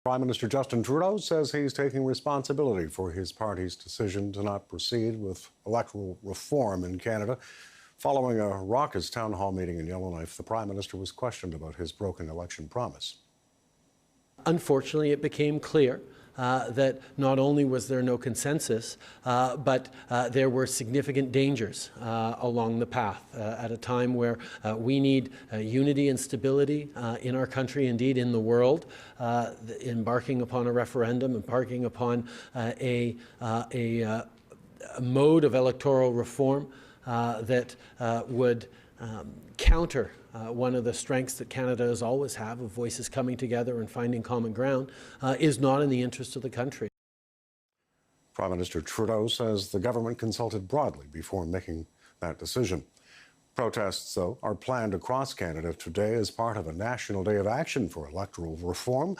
Prime Minister Justin Trudeau says he's taking responsibility for his party's decision to not proceed with electoral reform in Canada. Following a raucous town hall meeting in Yellowknife, the Prime Minister was questioned about his broken election promise. Unfortunately, it became clear that not only was there no consensus, but there were significant dangers along the path at a time where we need unity and stability in our country, indeed in the world. Embarking upon a referendum, embarking upon a mode of electoral reform that would counter one of the strengths that Canada has always had of voices coming together and finding common ground is not in the interest of the country. Prime Minister Trudeau says the government consulted broadly before making that decision. Protests, though, are planned across Canada today as part of a national day of action for electoral reform.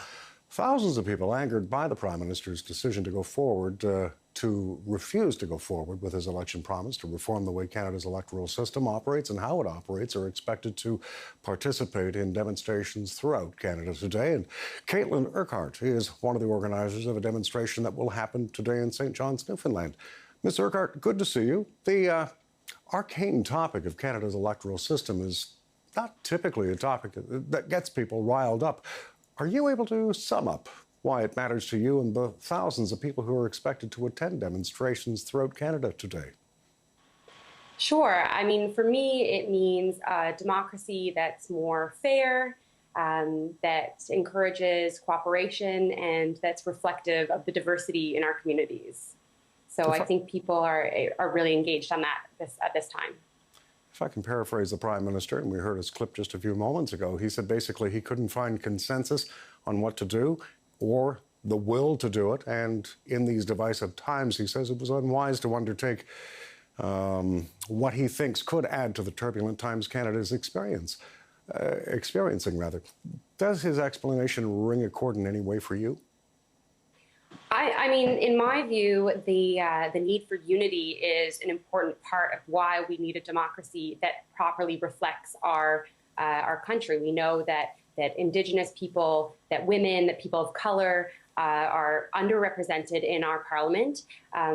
Thousands of people angered by the Prime Minister's decision to go forward, to refuse to go forward with his election promise to reform the way Canada's electoral system operates and how it operates are expected to participate in demonstrations throughout Canada today. And Caitlin Urquhart is one of the organizers of a demonstration that will happen today in St. John's, Newfoundland. Ms. Urquhart, good to see you. The arcane topic of Canada's electoral system is not typically a topic that gets people riled up. Are you able to sum up why it matters to you and the thousands of people who are expected to attend demonstrations throughout Canada today? Sure. I mean, for me, it means a democracy that's more fair, that encourages cooperation, and that's reflective of the diversity in our communities. So I think people are really engaged on that at this time. If I can paraphrase the Prime Minister, and we heard his clip just a few moments ago, he said basically he couldn't find consensus on what to do or the will to do it. And in these divisive times, he says it was unwise to undertake what he thinks could add to the turbulent times Canada is experiencing. Does his explanation ring a chord in any way for you? I mean, in my view, the need for unity is an important part of why we need a democracy that properly reflects our country. We know that Indigenous people, that women, that people of color are underrepresented in our parliament.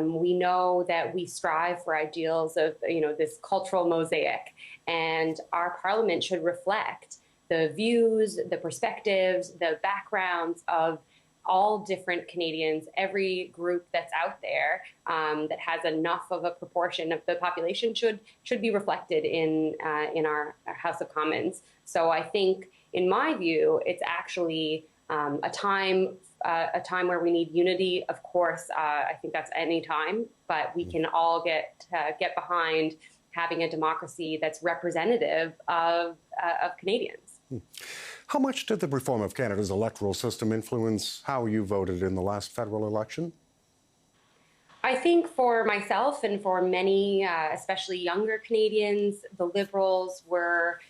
We know that we strive for ideals of, this cultural mosaic, and our parliament should reflect the views, the perspectives, the backgrounds of all different Canadians, every group that's out there that has enough of a proportion of the population should be reflected in our House of Commons. So I think, in my view, it's actually a time where we need unity. Of course, I think that's any time, but we can all get behind having a democracy that's representative of Canadians. How much did the reform of Canada's electoral system influence how you voted in the last federal election? I think for myself and for many, especially younger Canadians, the Liberals were,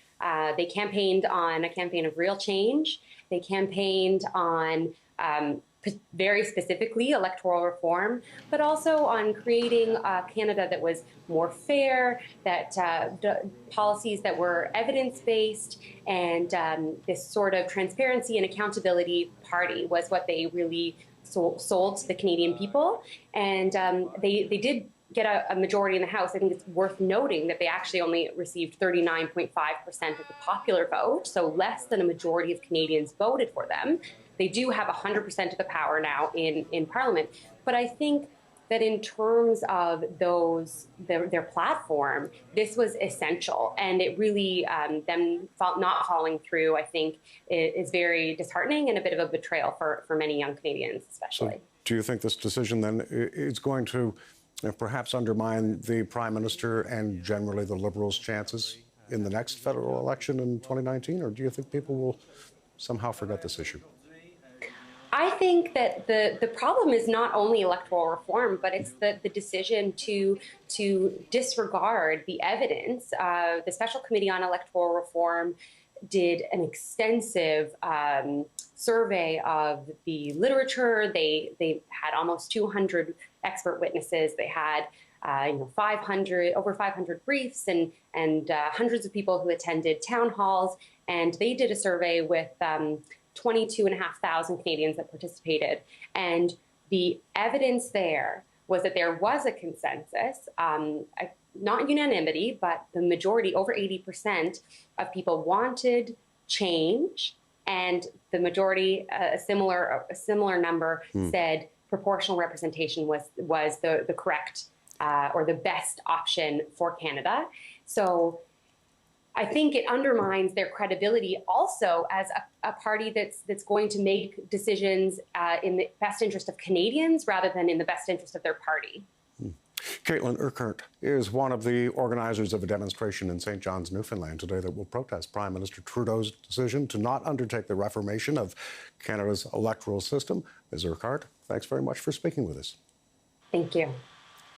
they campaigned on a campaign of real change. They campaigned on very specifically electoral reform, but also on creating a Canada that was more fair, that policies that were evidence-based, and this sort of transparency and accountability party was what they really sold to the Canadian people. And they did get a majority in the House. I think it's worth noting that they actually only received 39.5% of the popular vote, so less than a majority of Canadians voted for them. They do have 100% of the power now in Parliament. But I think that in terms of their platform, this was essential. And it really, them not following through, I think, is very disheartening and a bit of a betrayal for many young Canadians, especially. So do you think this decision then is going to perhaps undermine the Prime Minister and generally the Liberals' chances in the next federal election in 2019? Or do you think people will somehow forget this issue? I think that the problem is not only electoral reform, but it's the decision to disregard the evidence. The Special Committee on Electoral Reform did an extensive survey of the literature. They had almost 200 expert witnesses. They had over 500 briefs and hundreds of people who attended town halls. And they did a survey with 22,500 Canadians that participated. And the evidence there was that there was a consensus, not unanimity, but the majority, over 80% of people wanted change. And the majority, a similar number, said proportional representation was the correct or the best option for Canada. So I think it undermines their credibility also as a party that's going to make decisions in the best interest of Canadians rather than in the best interest of their party. Caitlin Urquhart is one of the organizers of a demonstration in St. John's, Newfoundland today that will protest Prime Minister Trudeau's decision to not undertake the reformation of Canada's electoral system. Ms. Urquhart, thanks very much for speaking with us. Thank you.